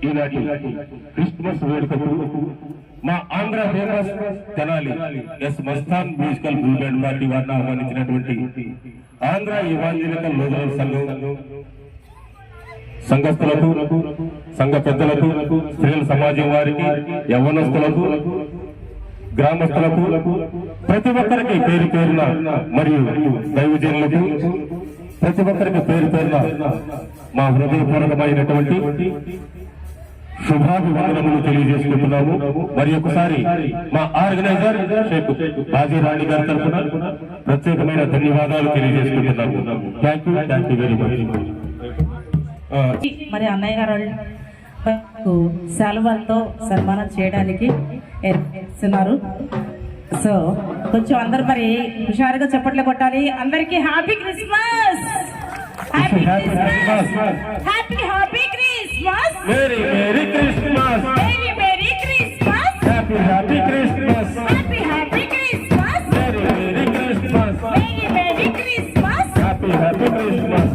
ఈనాటి క్రిస్మస్ వేడుకకు మా Andhra famous Tenali S Mastan musical group band party వారిని ఆహ్వానించినటువంటి ఆంధ్ర ఇవాంజలికల్ లూథరన్ సంఘం సంఘస్థులకు, సంఘ పెద్దలకు, స్త్రీల సమాజం వారికి, యవ్వనస్తులకు, గ్రామస్తులకు, ప్రతి ఒక్కరికి పేరు పేరున మరియు దైవజనులకు ప్రతి ఒక్కరికి పేరు పేరున మా హృదయపూర్వకమైనటువంటి శుభాభివందనములు తెలియజేసుకుంటున్నాము. మరి ఒకసారి మా ఆర్గనైజర్ షేక్ బాజీ రాణి గారి తరఫున ప్రత్యేకమైన ధన్యవాదాలు తెలియజేసుకుంటున్నాము. Thank you very much. మరి అన్నయ్య గారు సెలవులతో సన్మానం చేయడానికి ఏర్పడుతున్నారు. సో కొంచెం అందరు మరి హుషారుగా చప్పట్లు కొట్టాలి. అందరికి happy Christmas, happy Christmas, happy happy Christmas, merry merry Christmas, merry merry Christmas, happy happy Christmas, happy happy Christmas, merry merry Christmas, merry merry Christmas, happy happy Christmas.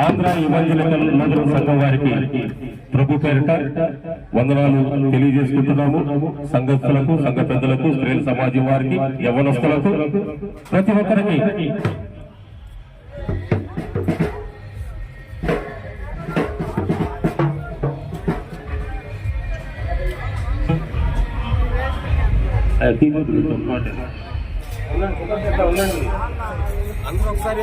Andhra Evangelical Lutheran సంఘం వారికి ప్రభు పేరిట వందనాలు తెలియజేసుకుంటున్నాము. సంఘస్థులకు, సంఘ పెద్దలకు, స్త్రీల సమాజం వారికి, యవ్వనస్తులకు, ప్రతి ఒక్కరికి అందరూ ఒకసారి